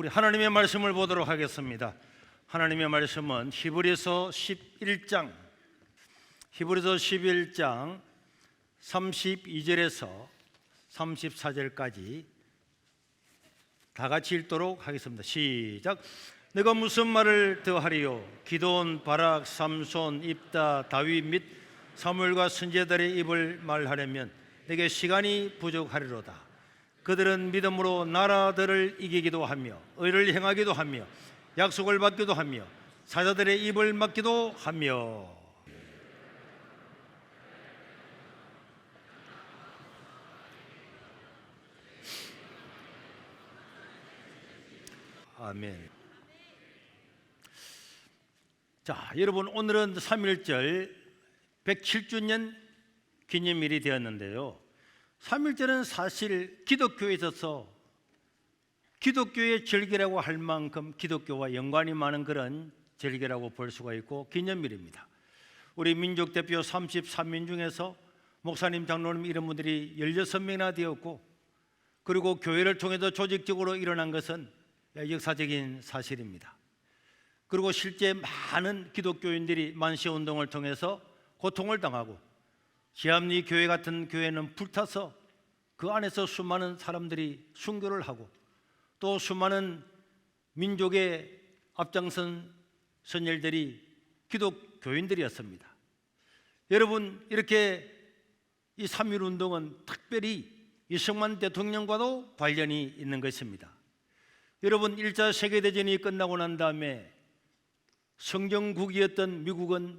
우리 하나님의 말씀을 보도록 하겠습니다. 하나님의 말씀은 히브리서 11장 32절에서 34절까지 다 같이 읽도록 하겠습니다. 시작. 내가 무슨 말을 더하리요? 기드온, 바락, 삼손, 입다, 다윗 및 사무엘과 선지자들의 입을 말하려면 내게 시간이 부족하리로다. 그들은 믿음으로 나라들을 이기기도 하며 의를 행하기도 하며 약속을 받기도 하며 사자들의 입을 막기도 하며. 아멘. 자, 여러분, 오늘은 3.1절 107주년 기념일이 되었는데요, 3.1절은 사실 기독교에 있어서 기독교의 절기라고 할 만큼 기독교와 연관이 많은 그런 절기라고 볼 수가 있고 기념일입니다. 우리 민족 대표 33인 중에서 목사님, 장로님 이런 분들이 16명이나 되었고, 그리고 교회를 통해서 조직적으로 일어난 것은 역사적인 사실입니다. 그리고 실제 많은 기독교인들이 만세운동을 통해서 고통을 당하고, 지암리 교회 같은 교회는 불타서 그 안에서 수많은 사람들이 순교를 하고, 또 수많은 민족의 앞장선 선열들이 기독교인들이었습니다. 여러분, 이렇게 이 3.1 운동은 특별히 이승만 대통령과도 관련이 있는 것입니다. 여러분, 1차 세계대전이 끝나고 난 다음에 성경국이었던 미국은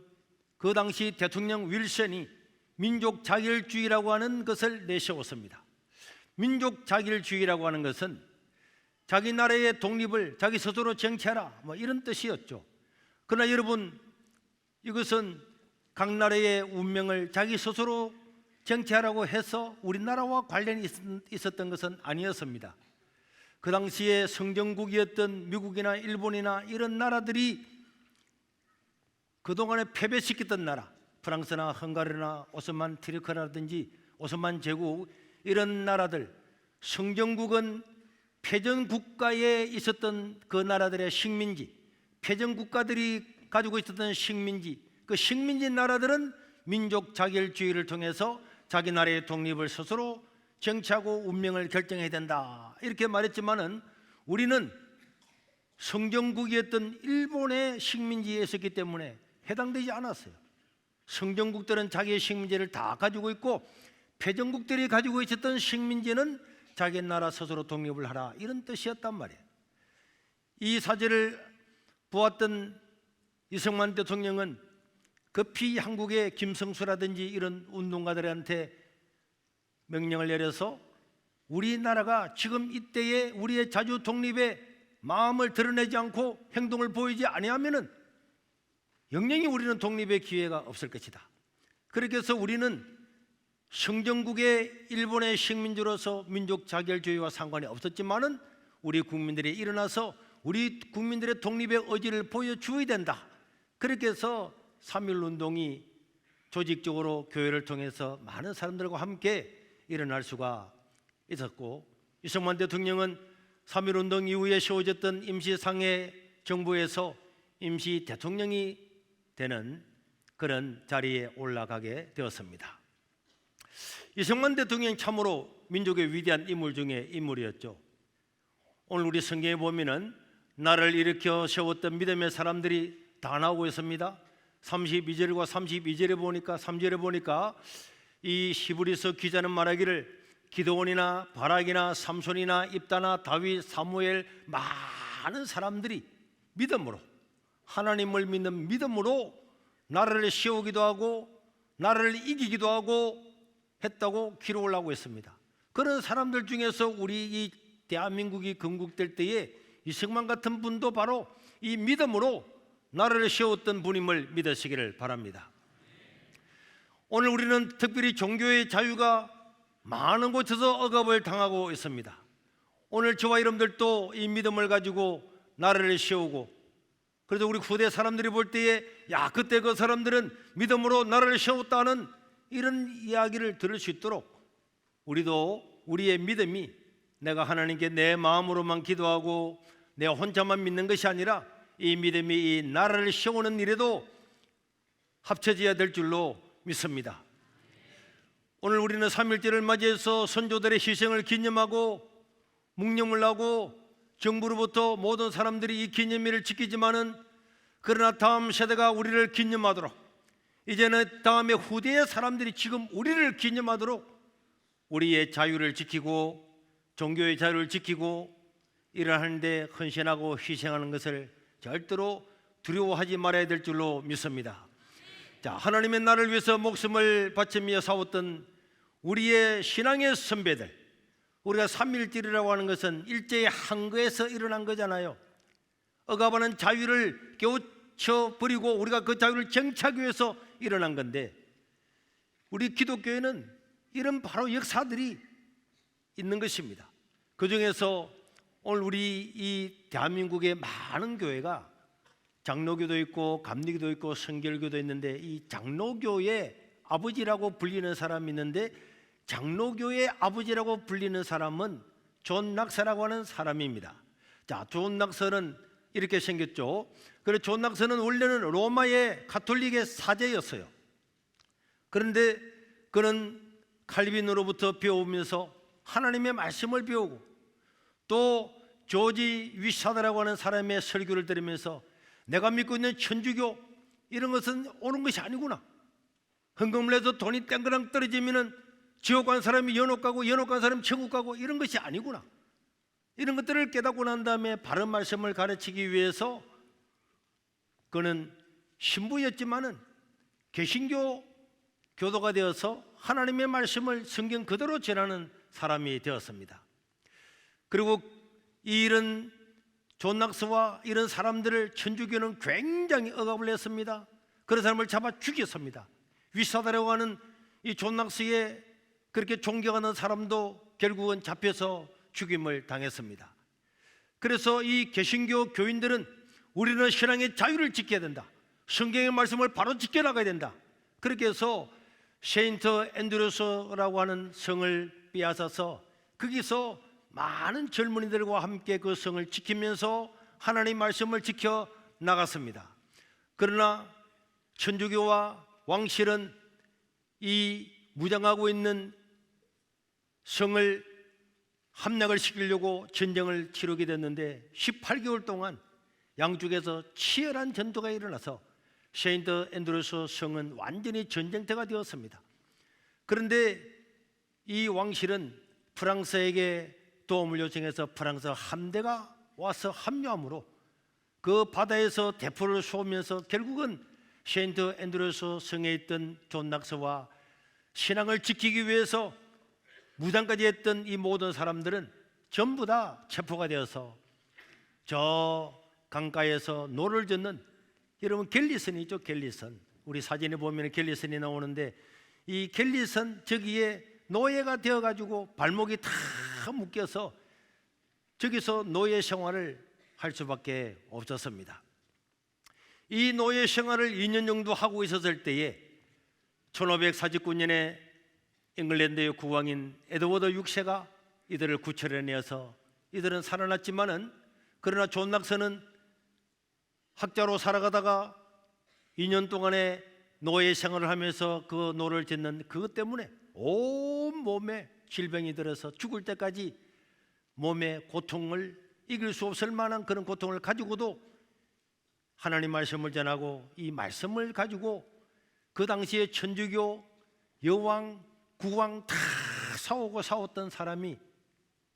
그 당시 대통령 윌슨이 민족 자결주의라고 하는 것을 내세웠습니다. 민족 자결주의라고 하는 것은 자기 나라의 독립을 자기 스스로 쟁취하라, 이런 뜻이었죠. 그러나 여러분, 이것은 각 나라의 운명을 자기 스스로 쟁취하라고 해서 우리나라와 관련이 있었던 것은 아니었습니다. 그 당시에 성경국이었던 미국이나 일본이나 이런 나라들이 그동안에 패배시켰던 나라, 프랑스나 헝가리나 오스만 티르크라든지 오스만 제국 이런 나라들, 성전국은 패전국가에 있었던 그 나라들의 식민지, 패전국가들이 가지고 있었던 식민지, 그 식민지 나라들은 민족 자결주의를 통해서 자기 나라의 독립을 스스로 쟁취하고 운명을 결정해야 된다, 이렇게 말했지만은 우리는 성전국이었던 일본의 식민지에 있었기 때문에 해당되지 않았어요. 성전국들은 자기의 식민지를 다 가지고 있고, 패전국들이 가지고 있었던 식민지는 자기 나라 스스로 독립을 하라, 이런 뜻이었단 말이에요. 이 사실을 보았던 이승만 대통령은 급히 한국의 김성수라든지 이런 운동가들한테 명령을 내려서 우리나라가 지금 이때에 우리의 자주 독립에 마음을 드러내지 않고 행동을 보이지 아니하면은 영영이 우리는 독립의 기회가 없을 것이다. 그렇게 해서 우리는 성전국의 일본의 식민지로서 민족 자결주의와 상관이 없었지만은 우리 국민들이 일어나서 우리 국민들의 독립의 의지를 보여주어야 된다. 그렇게 해서 3.1 운동이 조직적으로 교회를 통해서 많은 사람들과 함께 일어날 수가 있었고, 이승만 대통령은 3.1 운동 이후에 세워졌던 임시상해 정부에서 임시 대통령이 되는 그런 자리에 올라가게 되었습니다. 이승만 대통령이 참으로 민족의 위대한 인물 중에 인물이었죠. 오늘 우리 성경에 보면은 나라를 일으켜 세웠던 믿음의 사람들이 다 나오고 있습니다. 32절과 32절에 보니까 3절에 보니까 이 히브리서 기자는 말하기를 기드온이나 바락이나 삼손이나 입다나 다윗, 사무엘, 많은 사람들이 믿음으로, 하나님을 믿는 믿음으로 나라를 세우기도 하고 나라를 이기기도 하고 했다고 기록을 하고 있습니다. 그런 사람들 중에서 우리 이 대한민국이 건국될 때에 이승만 같은 분도 바로 이 믿음으로 나라를 세웠던 분임을 믿으시기를 바랍니다. 오늘 우리는 특별히 종교의 자유가 많은 곳에서 억압을 당하고 있습니다. 오늘 저와 여러분들도 이 믿음을 가지고 나라를 세우고, 그래서 우리 후대 사람들이 볼 때에 야, 그때 그 사람들은 믿음으로 나라를 세웠다는 이런 이야기를 들을 수 있도록 우리도 우리의 믿음이 내가 하나님께 내 마음으로만 기도하고 내가 혼자만 믿는 것이 아니라 이 믿음이 이 나라를 세우는 일에도 합쳐져야 될 줄로 믿습니다. 오늘 우리는 3.1절을 맞이해서 선조들의 희생을 기념하고 묵념을 하고 정부로부터 모든 사람들이 이 기념일을 지키지만은 그러나 다음 세대가 우리를 기념하도록, 이제는 다음에 후대의 사람들이 지금 우리를 기념하도록 우리의 자유를 지키고 종교의 자유를 지키고 일하는데 헌신하고 희생하는 것을 절대로 두려워하지 말아야 될 줄로 믿습니다. 자, 하나님의 나라를 위해서 목숨을 바치며 싸웠던 우리의 신앙의 선배들, 우리가 3.1절이라고 하는 것은 일제의 항거에서 일어난 거잖아요. 억압하는 자유를 깨우쳐버리고 우리가 그 자유를 쟁취하기 위해서 일어난 건데, 우리 기독교에는 이런 바로 역사들이 있는 것입니다. 그 중에서 오늘 우리 이 대한민국의 많은 교회가 장로교도 있고 감리교도 있고 성결교도 있는데, 이 장로교의 아버지라고 불리는 사람이 있는데, 장로교의 아버지라고 불리는 사람은 존 낙서라고 하는 사람입니다. 자, 존 낙서는 이렇게 생겼죠. 그래서 존 낙서는 원래는 로마의 가톨릭의 사제였어요. 그런데 그는 칼빈으로부터 배우면서 하나님의 말씀을 배우고 또 조지 위샤드라고 하는 사람의 설교를 들으면서 내가 믿고 있는 천주교 이런 것은 옳은 것이 아니구나, 헌금을 해서 돈이 땡그랑 떨어지면은 지옥 간 사람이 연옥 가고 연옥 간 사람이 천국 가고 이런 것이 아니구나, 이런 것들을 깨닫고 난 다음에 바른 말씀을 가르치기 위해서 그는 신부였지만은 개신교 교도가 되어서 하나님의 말씀을 성경 그대로 전하는 사람이 되었습니다. 그리고 이런 존 낙서와 이런 사람들을 천주교는 굉장히 억압을 했습니다. 그런 사람을 잡아 죽였습니다. 위사다라고 하는 이 존 낙서의 그렇게 존경하는 사람도 결국은 잡혀서 죽임을 당했습니다. 그래서 이 개신교 교인들은 우리는 신앙의 자유를 지켜야 된다, 성경의 말씀을 바로 지켜나가야 된다, 그렇게 해서 세인트 앤드루스라고 하는 성을 빼앗아서 거기서 많은 젊은이들과 함께 그 성을 지키면서 하나님 말씀을 지켜 나갔습니다. 그러나 천주교와 왕실은 이 무장하고 있는 성을 함락을 시키려고 전쟁을 치르게 됐는데 18개월 동안 양쪽에서 치열한 전투가 일어나서 세인트 앤드루스 성은 완전히 전쟁터가 되었습니다. 그런데 이 왕실은 프랑스에게 도움을 요청해서 프랑스 함대가 와서 합류함으로 그 바다에서 대포를 쏘면서 결국은 세인트 앤드루스 성에 있던 존 낙서와 신앙을 지키기 위해서 무장까지 했던 이 모든 사람들은 전부 다 체포가 되어서 저 강가에서 노를 젓는, 여러분 갤리선이 있죠, 갤리선. 우리 사진에 보면 갤리선이 나오는데 이 갤리선 저기에 노예가 되어가지고 발목이 다 묶여서 저기서 노예 생활을 할 수밖에 없었습니다. 이 노예 생활을 2년 정도 하고 있었을 때에 1549년에 잉글랜드의 국왕인 에드워드 6세가 이들을 구출해내어서 이들은 살아났지만은, 그러나 존 낙서는 학자로 살아가다가 2년 동안의 노예 생활을 하면서 그 노를 짓는 그것 때문에 온 몸에 질병이 들어서 죽을 때까지 몸의 고통을 이길 수 없을 만한 그런 고통을 가지고도 하나님 말씀을 전하고 이 말씀을 가지고 그 당시에 천주교 여왕 국왕 다 싸웠던 사람이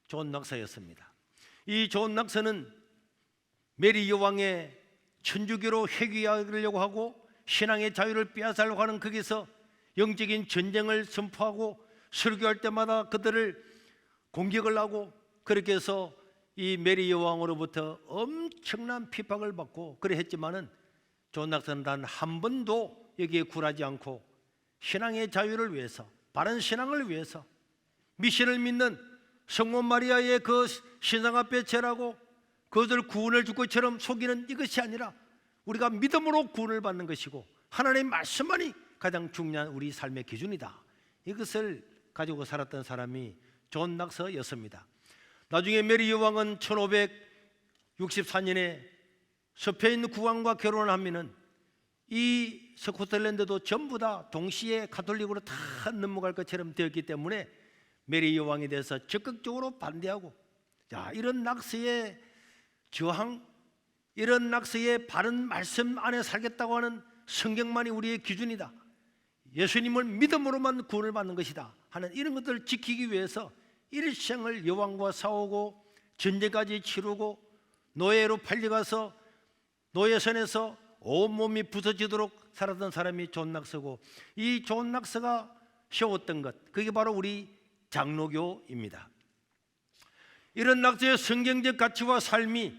존 낙서였습니다. 이 존 낙서는 메리 여왕의 천주교로 회귀하려고 하고 신앙의 자유를 빼앗으려고 하는 거기서 영적인 전쟁을 선포하고 설교할 때마다 그들을 공격을 하고, 그렇게 해서 이 메리 여왕으로부터 엄청난 핍박을 받고 그래 했지만은 존 낙서는 단 한 번도 여기에 굴하지 않고 신앙의 자유를 위해서, 바른 신앙을 위해서, 미신을 믿는 성모 마리아의 그 신상 앞에 절하고 그것을 구원을 줄 것처럼 속이는 이것이 아니라 우리가 믿음으로 구원을 받는 것이고 하나님의 말씀만이 가장 중요한 우리 삶의 기준이다, 이것을 가지고 살았던 사람이 존 낙서였습니다. 나중에 메리 여왕은 64년에 스페인 국왕과 결혼을 하면은 이 스코틀랜드도 전부 다 동시에 가톨릭으로 다 넘어갈 것처럼 되었기 때문에 메리 여왕에 대해서 적극적으로 반대하고, 자, 이런 낙서의 저항, 이런 낙서의 바른 말씀 안에 살겠다고 하는 성경만이 우리의 기준이다, 예수님을 믿음으로만 구원을 받는 것이다 하는 이런 것들을 지키기 위해서 일생을 여왕과 싸우고 전쟁까지 치르고 노예로 팔려가서 노예선에서 온몸이 부서지도록 살았던 사람이 존 낙서고, 이 존 낙서가 세웠던 것, 그게 바로 우리 장로교입니다. 이런 낙서의 성경적 가치와 삶이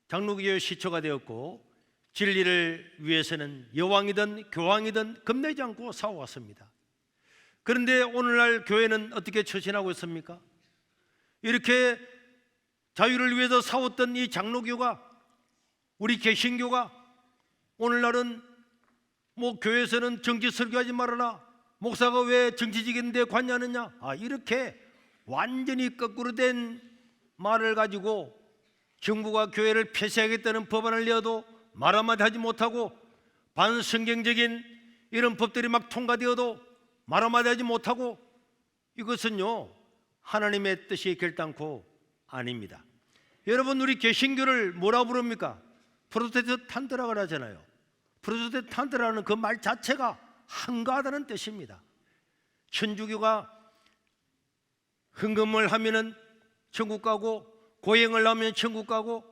장로교의 시초가 되었고, 진리를 위해서는 여왕이든 교황이든 겁내지 않고 싸워왔습니다. 그런데 오늘날 교회는 어떻게 처신하고 있습니까? 이렇게 자유를 위해서 싸웠던 이 장로교가, 우리 개신교가 오늘날은 뭐 교회에서는 정치 설교하지 말아라, 목사가 왜 정치적인데 관여하느냐, 이렇게 완전히 거꾸로 된 말을 가지고 정부가 교회를 폐쇄하겠다는 법안을 내어도 말 한마디 하지 못하고, 반성경적인 이런 법들이 막 통과되어도 말 한마디 하지 못하고, 이것은요 하나님의 뜻이 결단코 아닙니다. 여러분, 우리 개신교를 뭐라 부릅니까? 프로테스탄트라고 하잖아요. 프로테스탄트라는 그 말 자체가 한가하다는 뜻입니다. 천주교가 헌금을 하면은 천국 가고, 고행을 하면 천국 가고,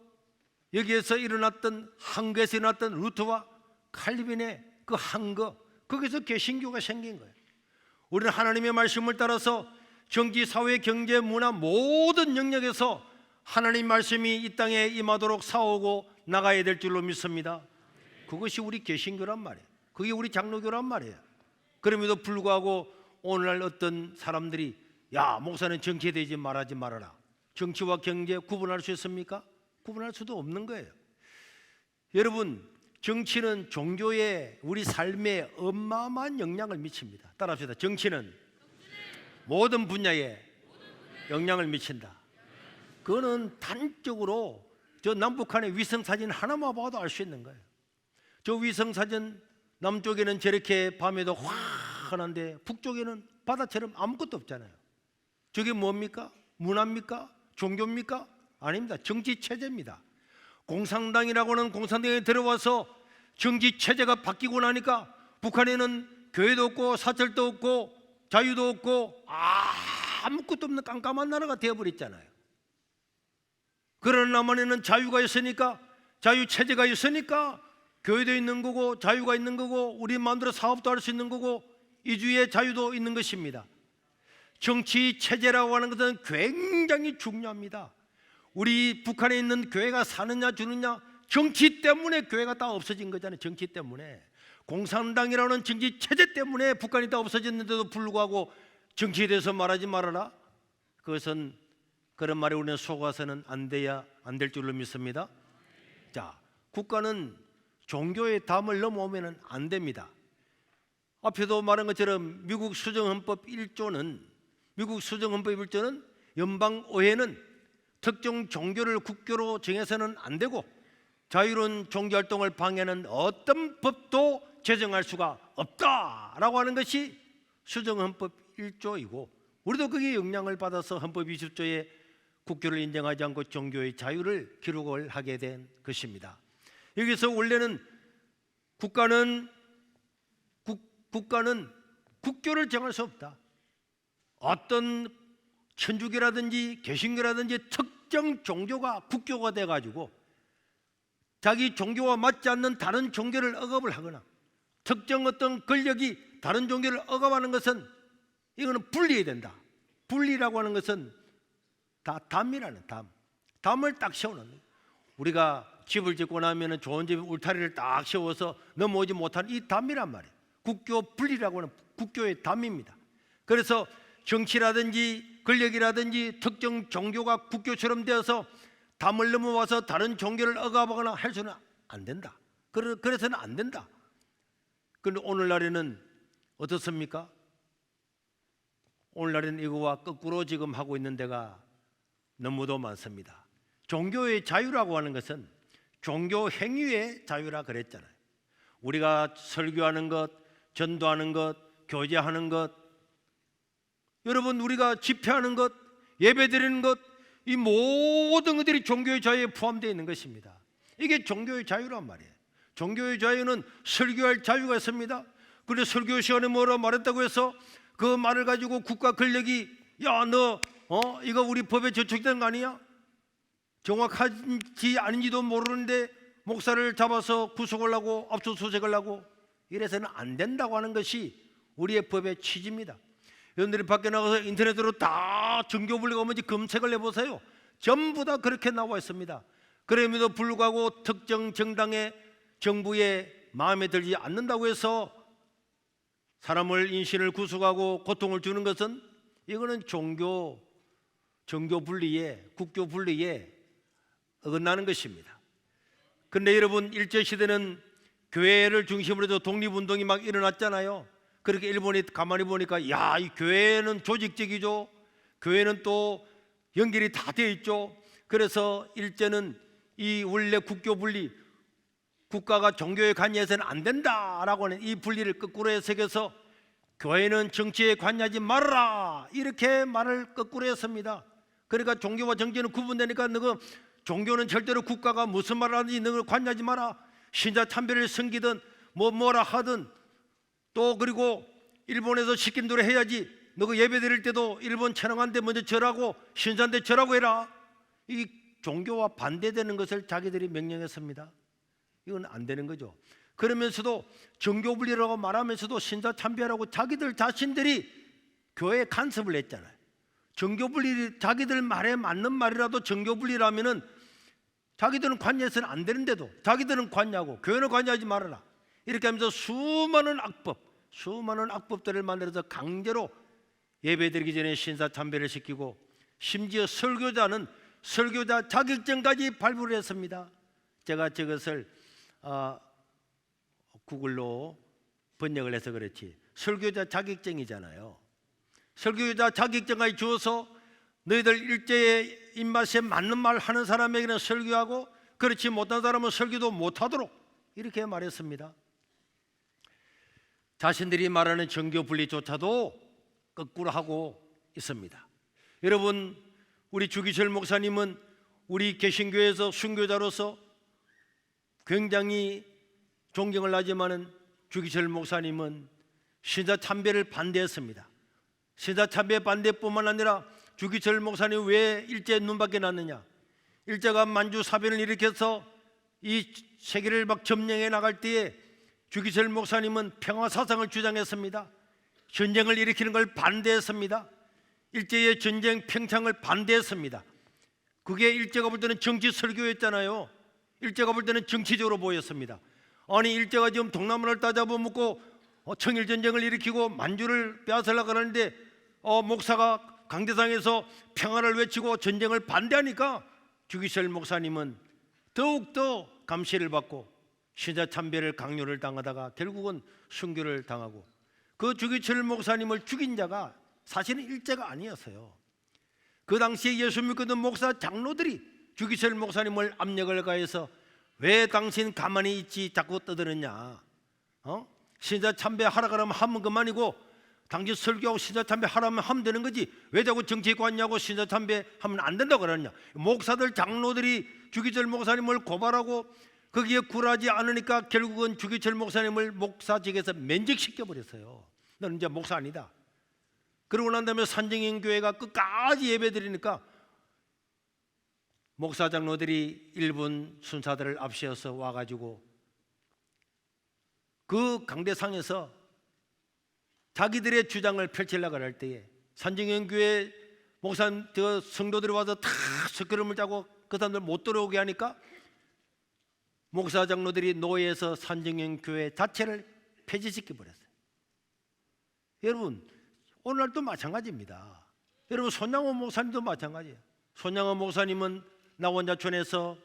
여기에서 일어났던, 한거에서 일어났던 루터와 칼빈의 그 한거, 거기서 개신교가 생긴 거예요. 우리는 하나님의 말씀을 따라서 정치, 사회, 경제, 문화 모든 영역에서 하나님 말씀이 이 땅에 임하도록 싸우고 나가야 될 줄로 믿습니다. 그것이 우리 개신교란 말이에요. 그게 우리 장로교란 말이에요. 그럼에도 불구하고 오늘날 어떤 사람들이, 야, 목사는 정치에 대지 말하지 말아라, 정치와 경제 구분할 수 있습니까? 구분할 수도 없는 거예요. 여러분, 정치는 종교에, 우리 삶에 어마어마한 영향을 미칩니다. 따라합시다. 정치는 모든 분야에 영향을 미친다. 그거는 단적으로 저 남북한의 위성사진 하나만 봐도 알 수 있는 거예요. 저 위성사진, 남쪽에는 저렇게 밤에도 환한데 북쪽에는 바다처럼 아무것도 없잖아요. 저게 뭡니까? 문화입니까? 종교입니까? 아닙니다. 정치체제입니다. 공산당이라고 하는 공산당에 들어와서 정치체제가 바뀌고 나니까 북한에는 교회도 없고 사찰도 없고 자유도 없고 아무것도 없는 깜깜한 나라가 되어버렸잖아요. 그런 남한에는 자유가 있으니까, 자유체제가 있으니까 교회도 있는 거고 자유가 있는 거고 우리 마음대로 사업도 할 수 있는 거고 이주의 자유도 있는 것입니다. 정치체제라고 하는 것은 굉장히 중요합니다. 우리 북한에 있는 교회가 사느냐 주느냐, 정치 때문에 교회가 다 없어진 거잖아요. 정치 때문에. 공산당이라는 정치 체제 때문에 북한이 다 없어졌는데도 불구하고 정치에 대해서 말하지 말아라, 그것은, 그런 말에 우리는 속아서는 안 될 줄로 믿습니다. 자, 국가는 종교의 담을 넘어오면 안 됩니다. 앞에도 말한 것처럼 미국 수정헌법 1조는 연방의회는 특정 종교를 국교로 정해서는 안 되고 자유로운 종교활동을 방해하는 어떤 법도 제정할 수가 없다라고 하는 것이 수정헌법 1조이고, 우리도 거기에 영향을 받아서 헌법 20조에 국교를 인정하지 않고 종교의 자유를 기록을 하게 된 것입니다. 여기서 원래는 국가는 국교를 정할 수 없다. 어떤 천주교라든지 개신교라든지 특정 종교가 국교가 돼가지고 자기 종교와 맞지 않는 다른 종교를 억압을 하거나 특정 어떤 권력이 다른 종교를 억압하는 것은, 이거는 분리해야 된다. 분리라고 하는 것은 다 담이라는 담을 딱 세우는 거예요. 우리가 집을 짓고 나면 좋은 집 울타리를 딱 세워서 넘어오지 못하는 이 담이란 말이에요. 국교 분리라고 하는 국교의 담입니다. 그래서 정치라든지 권력이라든지 특정 종교가 국교처럼 되어서 담을 넘어와서 다른 종교를 억압하거나 할 수는 안 된다. 그래서는 안 된다. 그런데 오늘날에는 어떻습니까? 오늘날에는 이거와 거꾸로 지금 하고 있는 데가 너무도 많습니다. 종교의 자유라고 하는 것은 종교 행위의 자유라 그랬잖아요. 우리가 설교하는 것, 전도하는 것, 교제하는 것, 여러분 우리가 집회하는 것, 예배드리는 것, 이 모든 것들이 종교의 자유에 포함되어 있는 것입니다. 이게 종교의 자유란 말이에요. 종교의 자유는 설교할 자유가 있습니다. 그런데 설교 시간에 뭐라 말했다고 해서 그 말을 가지고 국가 권력이 야 너 이거 우리 법에 저촉된 거 아니야? 정확한지 아닌지도 모르는데 목사를 잡아서 구속을 하고 압수수색을 하고 이래서는 안 된다고 하는 것이 우리의 법의 취지입니다. 여러분들이 밖에 나가서 인터넷으로 다 정교분리가 뭔지 검색을 해보세요. 전부 다 그렇게 나와 있습니다. 그럼에도 불구하고 특정 정당의 정부의 마음에 들지 않는다고 해서 사람을 인신을 구속하고 고통을 주는 것은 이거는 정교 분리에 국교 분리에 어긋나는 것입니다. 그런데 여러분 일제시대는 교회를 중심으로 해서 독립운동이 막 일어났잖아요. 그렇게 일본이 가만히 보니까 야, 이 교회는 조직적이죠. 교회는 또 연결이 다 되어 있죠. 그래서 일제는 이 원래 국교 분리, 국가가 종교에 관여해서는 안 된다라고 하는 이 분리를 거꾸로 해석해서 교회는 정치에 관여하지 말아라 이렇게 말을 거꾸로 했습니다. 그러니까 종교와 정치는 구분되니까 너가 종교는 절대로 국가가 무슨 말을 하든지 너를 관여하지 마라. 신자 참배를 섬기든 뭐라 하든 또 그리고 일본에서 시킨 대로 해야지. 너가 예배 드릴 때도 일본 천황한테 먼저 절하고 신사한테 절하고 해라. 이 종교와 반대되는 것을 자기들이 명령했습니다. 이건 안 되는 거죠. 그러면서도 정교분리라고 말하면서도 신사 참배하라고 자기들 자신들이 교회에 간섭을 했잖아요. 정교분리 자기들 말에 맞는 말이라도 정교분리라면은 자기들은 관여해서는 안 되는데도 자기들은 관여하고 교회는 관여하지 말아라. 이렇게 하면서 수많은 악법들을 만들어서 강제로 예배드리기 전에 신사 참배를 시키고 심지어 설교자는 설교자 자격증까지 발부를 했습니다. 제가 저것을 구글로 번역을 해서 그렇지 설교자 자격증이잖아요. 설교자 자격증까지 주어서 너희들 일제의 입맛에 맞는 말 하는 사람에게는 설교하고 그렇지 못한 사람은 설교도 못하도록 이렇게 말했습니다. 자신들이 말하는 정교 분리조차도 거꾸로 하고 있습니다. 여러분 우리 주기철 목사님은 우리 개신교에서 순교자로서 굉장히 존경을 하지만은 주기철 목사님은 신사 참배를 반대했습니다. 신사 참배 반대뿐만 아니라 주기철 목사님 왜 일제 눈밖에 났느냐? 일제가 만주 사변을 일으켜서 이 세계를 막 점령해 나갈 때에 주기철 목사님은 평화 사상을 주장했습니다. 전쟁을 일으키는 걸 반대했습니다. 일제의 전쟁 평창을 반대했습니다. 그게 일제가 볼 때는 정치 설교였잖아요. 일제가 볼 때는 정치적으로 보였습니다. 아니 일제가 지금 동남아를 따잡아먹고 청일전쟁을 일으키고 만주를 빼앗으려고 하는데 목사가 강대상에서 평화를 외치고 전쟁을 반대하니까 주기철 목사님은 더욱더 감시를 받고 신자 참배를 강요를 당하다가 결국은 순교를 당하고 그 주기철 목사님을 죽인 자가 사실은 일제가 아니었어요. 그 당시에 예수 믿거든 목사 장로들이 주기철 목사님을 압력을 가해서 왜 당신 가만히 있지 자꾸 떠드느냐, 신자 참배하라 그러면 하면 그만이고 당신 설교하고 신자 참배하라면 하면 되는 거지 왜 자꾸 정치에 관여하고 신자 참배하면 안 된다고 그러냐. 목사들 장로들이 주기철 목사님을 고발하고 거기에 굴하지 않으니까 결국은 주기철 목사님을 목사직에서 면직시켜버렸어요. 너는 이제 목사 아니다. 그러고 난 다음에 산정인 교회가 끝까지 예배드리니까 목사 장로들이 일본 순사들을 앞세워서 와가지고 그 강대상에서 자기들의 주장을 펼치려고 할 때에 산정인 교회 목사 성도들이 와서 다 스크럼을 짜고 그 사람들 못 들어오게 하니까 목사 장로들이 노예에서 산정인 교회 자체를 폐지시켜 버렸어요. 여러분 오늘날도 마찬가지입니다. 여러분 손양호 목사님도 마찬가지예요. 손양호 목사님은 나원자촌에서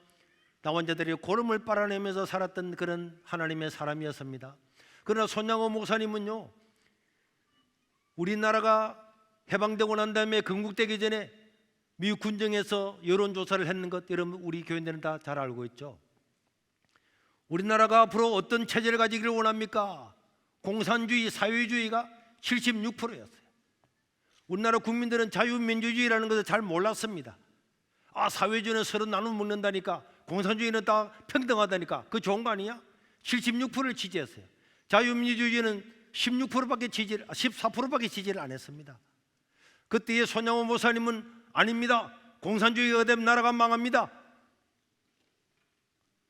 나원자들이 고름을 빨아내면서 살았던 그런 하나님의 사람이었습니다. 그러나 손양호 목사님은요, 우리나라가 해방되고 난 다음에 건국되기 전에 미국 군정에서 여론조사를 했는 것 여러분 우리 교인들은 다 잘 알고 있죠. 우리나라가 앞으로 어떤 체제를 가지기를 원합니까? 공산주의, 사회주의가 76%였어요. 우리나라 국민들은 자유민주주의라는 것을 잘 몰랐습니다. 사회주의는 서로 나눠 먹는다니까, 공산주의는 다 평등하다니까, 그거 좋은 거 아니야? 76%를 지지했어요. 자유민주주의는 14%밖에 지지를 안 했습니다. 그때의 손양호 목사님은 아닙니다. 공산주의가 되면 나라가 망합니다.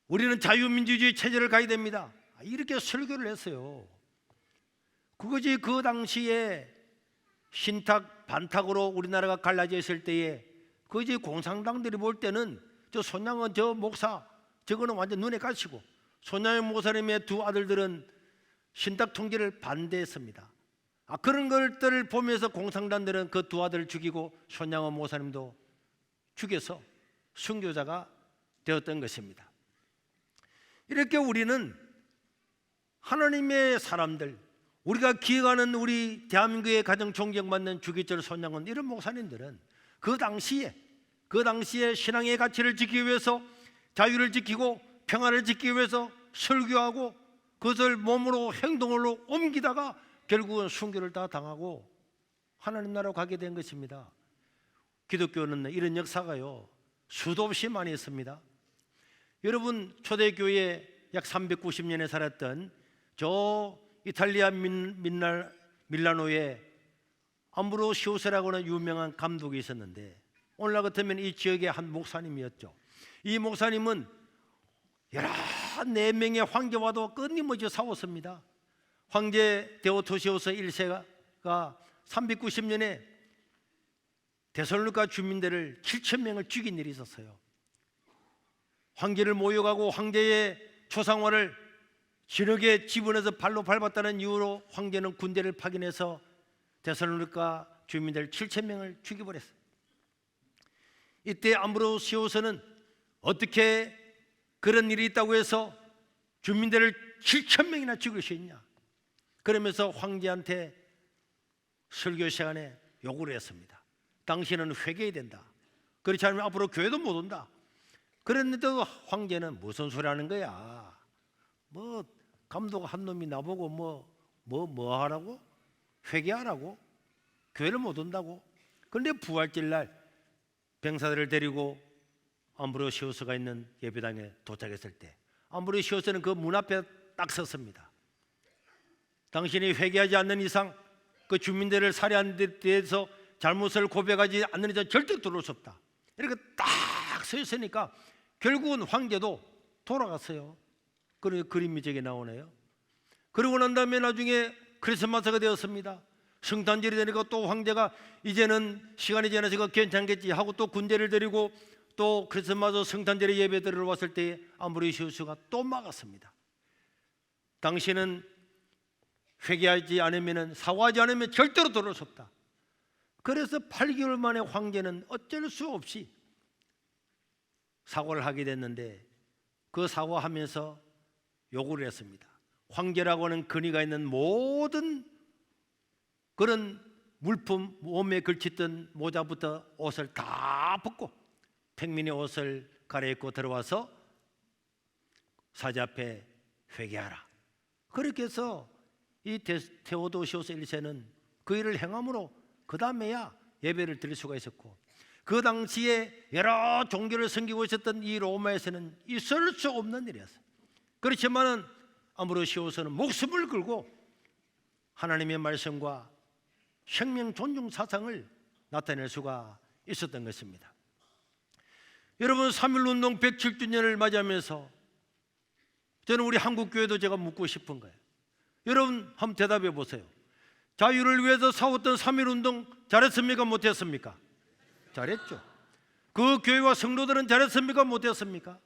우리는 자유민주주의 체제를 가야 됩니다. 이렇게 설교를 했어요. 그것이 그 당시에 신탁 반탁으로 우리나라가 갈라져 있을 때에 그것이 공산당들이 볼 때는 저 손양호 저 목사 저거는 완전 눈에 갇히고, 손양호 목사님의 두 아들들은 신탁 통제를 반대했습니다. 그런 것들을 보면서 공산당들은 그 두 아들을 죽이고 손양호 목사님도 죽여서 순교자가 되었던 것입니다. 이렇게 우리는 하나님의 사람들, 우리가 기억하는 우리 대한민국의 가장 존경받는 주기철, 손양원 이런 목사님들은 그 당시에 신앙의 가치를 지키기 위해서, 자유를 지키고 평화를 지키기 위해서 설교하고 그것을 몸으로 행동으로 옮기다가 결국은 순교를 다 당하고 하나님 나라로 가게 된 것입니다. 기독교는 이런 역사가요 수도 없이 많이 있습니다. 여러분, 초대교회 약 390년에 살았던 저 이탈리아 밀라노에 암브로시오스라고 하는 유명한 감독이 있었는데, 오늘날 같으면 이 지역의 한 목사님이었죠. 이 목사님은 14명의 황제와도 끊임없이 싸웠습니다. 황제 데오토시오스 1세가 390년에 데살로니가 주민들을 7,000명을 죽인 일이 있었어요. 황제를 모욕하고 황제의 초상화를 진흙에 집어넣어서 발로 밟았다는 이유로 황제는 군대를 파견해서 데살로니가 주민들 7,000명을 죽여버렸어요. 이때 암브로시오스는 어떻게 그런 일이 있다고 해서 주민들을 7,000명이나 죽일 수 있냐, 그러면서 황제한테 설교 시간에 요구를 했습니다. 당신은 회개해야 된다. 그렇지 않으면 앞으로 교회도 못 온다. 그랬는데도 황제는 무슨 소리 하는 거야? 뭐 감독 한 놈이 나보고 뭐 하라고? 회개하라고? 교회를 못 온다고? 그런데 부활절 날 병사들을 데리고 암브로시오스가 있는 예배당에 도착했을 때 암브로시오스는 그 문 앞에 딱 섰습니다. 당신이 회개하지 않는 이상, 그 주민들을 살해한 데 대해서 잘못을 고백하지 않는 이상 절대 들어올 수 없다. 이렇게 딱 서 있으니까 결국은 황제도 돌아갔어요. 그런 그림이 저기 나오네요. 그러고 난 다음에 나중에 크리스마스가 되었습니다. 성탄절이 되니까 또 황제가 이제는 시간이 지나서 괜찮겠지 하고 또 군대를 데리고 또 크리스마스 성탄절에 예배드리러 왔을 때 암브로시오스가 또 막았습니다. 당신은 회개하지 않으면, 사과하지 않으면 절대로 들어올 수 없다. 그래서 8개월 만에 황제는 어쩔 수 없이 사과를 하게 됐는데, 그 사과하면서 요구를 했습니다. 황제라고 하는 근위가 있는 모든 그런 물품, 몸에 걸쳤던 모자부터 옷을 다 벗고 평민의 옷을 갈아입고 들어와서 사제 앞에 회개하라. 그렇게 해서 이 테오도시오스 1세는 그 일을 행함으로 그 다음에야 예배를 드릴 수가 있었고, 그 당시에 여러 종교를 섬기고 있었던 이 로마에서는 있을 수 없는 일이었어요. 그렇지만은 암브로시오스는 목숨을 걸고 하나님의 말씀과 생명 존중 사상을 나타낼 수가 있었던 것입니다. 여러분, 3.1운동 107주년을 맞이하면서 저는 우리 한국교회도 제가 묻고 싶은 거예요. 여러분 한번 대답해 보세요. 자유를 위해서 싸웠던 3.1운동 잘했습니까? 못했습니까? 잘했죠. 그 교회와 성도들은 잘했습니까? 못했습니까?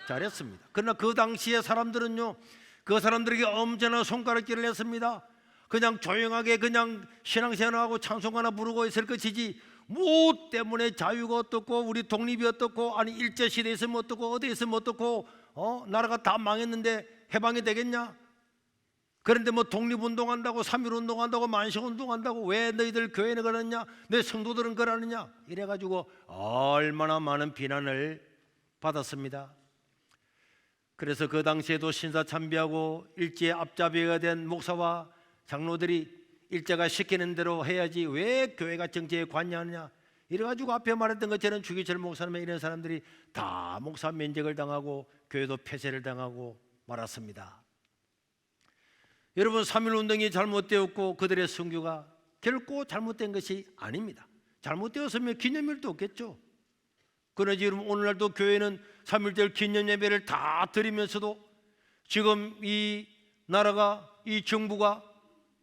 잘했습니다. 그러나 그 당시의 사람들은요, 그 사람들에게 엄청난 손가락질을 했습니다. 그냥 조용하게 그냥 신앙생활하고 찬송 하나 부르고 있을 것이지, 뭐 때문에 자유가 어떻고 우리 독립이 어떻고, 아니 일제시대에 있으면 어떻고 어디에 있으면 어떻고, 나라가 다 망했는데 해방이 되겠냐? 그런데 뭐 독립운동한다고 3.1운동한다고 만식운동한다고 왜 너희들 교회는 그러느냐, 내 성도들은 그러느냐 이래가지고 얼마나 많은 비난을 받았습니다. 그래서 그 당시에도 신사참배하고 일제의 앞잡이가 된 목사와 장로들이 일제가 시키는 대로 해야지 왜 교회가 정치에 관여하느냐 이래가지고 앞에 말했던 것처럼 주기철 목사님 이런 사람들이 다 목사 면직을 당하고 교회도 폐쇄를 당하고 말았습니다. 여러분, 3.1운동이 잘못되었고 그들의 순교가 결코 잘못된 것이 아닙니다. 잘못되었으면 기념일도 없겠죠. 그러나 지금 오늘날도 교회는 3.1절 기념예배를 다 드리면서도 지금 이 나라가, 이 정부가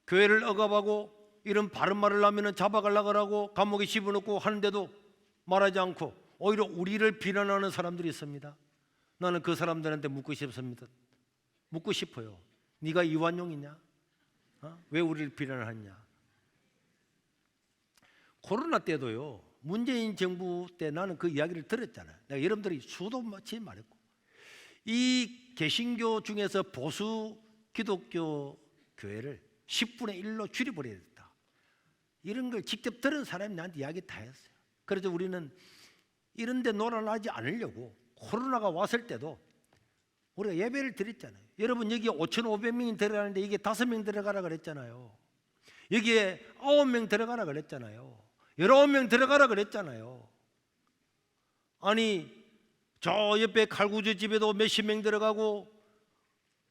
교회를 억압하고 이런 바른 말을 하면 잡아가려고 하고 감옥에 집어넣고 하는데도 말하지 않고 오히려 우리를 비난하는 사람들이 있습니다. 나는 그 사람들한테 묻고 싶습니다. 묻고 싶어요. 네가 이완용이냐? 왜 우리를 비난하냐? 코로나 때도요, 문재인 정부 때 나는 그 이야기를 들었잖아요. 내가 여러분들이 수도 마치 말했고, 이 개신교 중에서 보수 기독교 교회를 10분의 1로 줄여버려야 됐다. 이런 걸 직접 들은 사람이 나한테 이야기 다 했어요. 그래서 우리는 이런 데 놀아나지 않으려고 코로나가 왔을 때도 우리가 예배를 드렸잖아요. 여러분, 여기 5,500명이 들어가는데 이게 5명 들어가라 그랬잖아요. 여기에 9명 들어가라 그랬잖아요. 19명 들어가라 그랬잖아요. 아니, 저 옆에 칼구주 집에도 몇십 명 들어가고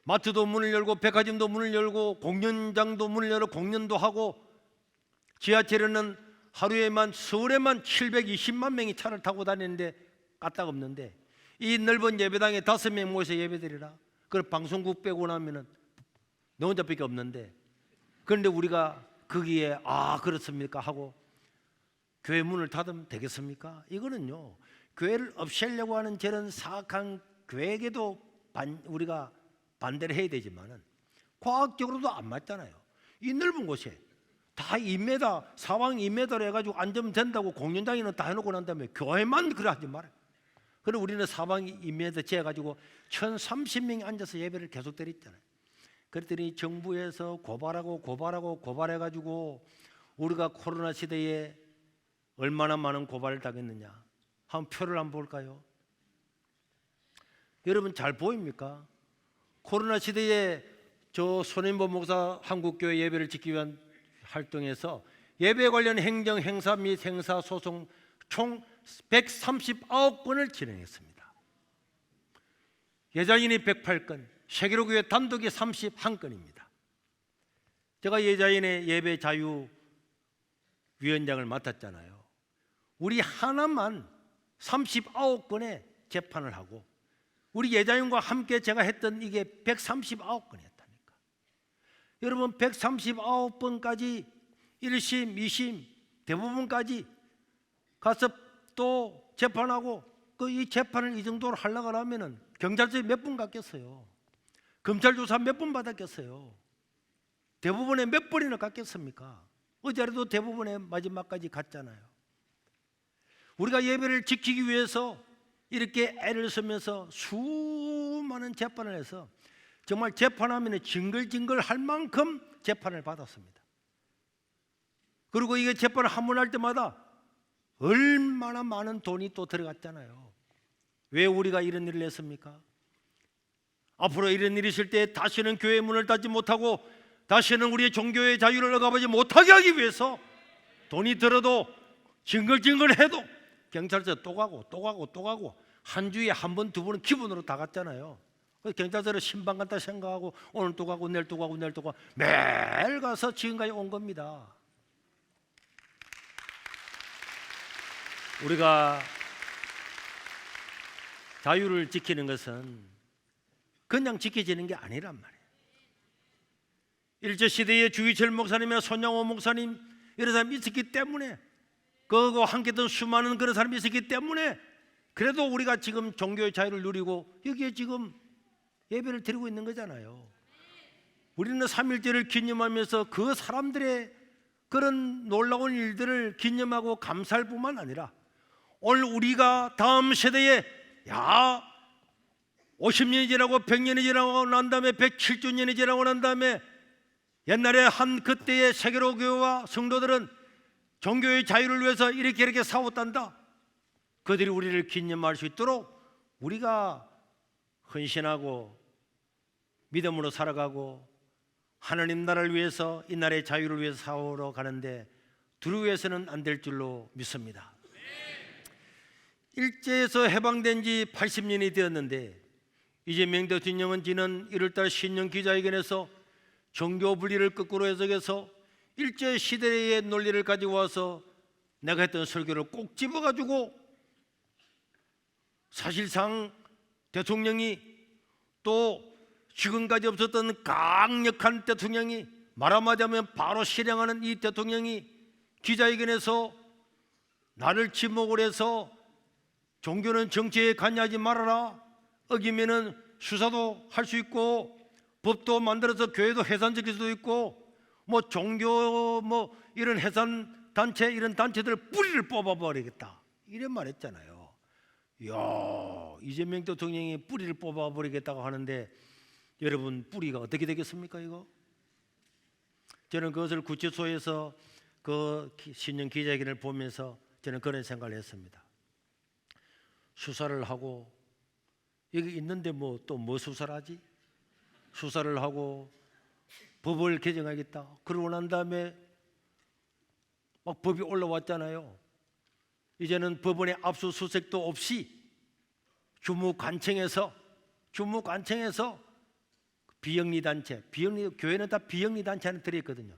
마트도 문을 열고 백화점도 문을 열고 공연장도 문을 열어 공연도 하고 지하철에는 하루에만 서울에만 720만 명이 차를 타고 다니는데 까딱없는데 이 넓은 예배당에 5명 모여서 예배드리라. 그걸 방송국 빼고 나면은 너 혼자밖에 없는데, 그런데 우리가 거기에 그렇습니까 하고 교회 문을 닫으면 되겠습니까? 이거는요, 교회를 없애려고 하는 저런 사악한 계획에도 우리가 반대를 해야 되지만은 과학적으로도 안 맞잖아요. 이 넓은 곳에 다 2m, 사방 2m로 해가지고 앉으면 된다고 공연장에는 다 해놓고 난 다음에 교회만 그래 하지 말아요. 그럼 우리는 사방 2m 재가지고 1,030명이 앉아서 예배를 계속 드렸잖아요. 그랬더니 정부에서 고발해가지고 우리가 코로나 시대에 얼마나 많은 고발을 당했느냐. 한번 표를 한번 볼까요? 여러분 잘 보입니까? 코로나 시대에 저 손인보 목사 한국교회 예배를 지키기 위한 활동에서 예배 관련 행정 행사 및 행사 소송 총 139건을 진행했습니다. 예자인이 108건, 세계로교회 단독이 31건입니다. 제가 예자인의 예배 자유 위원장을 맡았잖아요. 우리 하나만 39건의 재판을 하고 우리 예자인과 함께 제가 했던 이게 139건이었다니까. 여러분 139번까지 1심, 2심 대부분까지 가서 또 재판하고 이 재판을 이 정도로 하려고 하면은 경찰서에 몇 분 갔겠어요? 검찰 조사 몇 분 받았겠어요? 대부분에 몇 번이나 갔겠습니까? 어제라도 대부분의 마지막까지 갔잖아요. 우리가 예배를 지키기 위해서 이렇게 애를 쓰면서 수많은 재판을 해서 정말 재판하면 징글징글 할 만큼 재판을 받았습니다. 그리고 이게 재판을 한 번 할 때마다 얼마나 많은 돈이 또 들어갔잖아요. 왜 우리가 이런 일을 했습니까? 앞으로 이런 일이 있을 때 다시는 교회 문을 닫지 못하고 다시는 우리의 종교의 자유를 억압하지 못하게 하기 위해서 돈이 들어도 징글징글해도 경찰서 또 가고 한 주에 한 번, 두 번은 기본으로 다 갔잖아요. 경찰서를 신방 갔다 생각하고 오늘 또 가고 내일 또 가고 매일 가서 지금까지 온 겁니다. 우리가 자유를 지키는 것은 그냥 지켜지는 게 아니란 말이에요. 일제시대에 주기철 목사님이나 손양호 목사님 이런 사람이 있었기 때문에 그거 함께 했던 수많은 그런 사람이 있었기 때문에 그래도 우리가 지금 종교의 자유를 누리고 여기에 지금 예배를 드리고 있는 거잖아요. 우리는 3.1절을 기념하면서 그 사람들의 그런 놀라운 일들을 기념하고 감사할 뿐만 아니라 오늘 우리가 다음 세대에 50년이 지나고 100년이 지나고 난 다음에 107주년이 지나고 난 다음에 옛날에 한 그때의 세계로 교회와 성도들은 종교의 자유를 위해서 이렇게 싸웠단다. 그들이 우리를 기념할 수 있도록 우리가 헌신하고 믿음으로 살아가고 하나님 나라를 위해서, 이 나라의 자유를 위해서 싸우러 가는데 두려워해서는 안 될 줄로 믿습니다. 일제에서 해방된 지 80년이 되었는데 이재명 대통령은 지난 1월달 신년 기자회견에서 종교 분리를 거꾸로 해석해서 일제 시대의 논리를 가지고 와서 내가 했던 설교를 꼭 집어가지고, 사실상 대통령이, 또 지금까지 없었던 강력한 대통령이, 말 한마디 하면 바로 실행하는 이 대통령이 기자회견에서 나를 지목을 해서 종교는 정치에 관여하지 말아라, 어기면은 수사도 할 수 있고 법도 만들어서 교회도 해산시킬 수도 있고, 뭐 종교 뭐 이런 해산 단체, 이런 단체들 뿌리를 뽑아버리겠다, 이런 말 했잖아요. 이야, 이재명 대통령이 뿌리를 뽑아버리겠다고 하는데 여러분, 뿌리가 어떻게 되겠습니까? 이거 저는 그것을 구치소에서 그 신년 기자회견을 보면서 저는 그런 생각을 했습니다. 수사를 하고, 여기 있는데 뭐 또 뭐 수사를 하지? 수사를 하고 법을 개정하겠다. 그러고 난 다음에 막 법이 올라왔잖아요. 이제는 법원의 압수수색도 없이 주무관청에서 비영리 단체, 교회는 다 비영리 단체 안에 들어있거든요.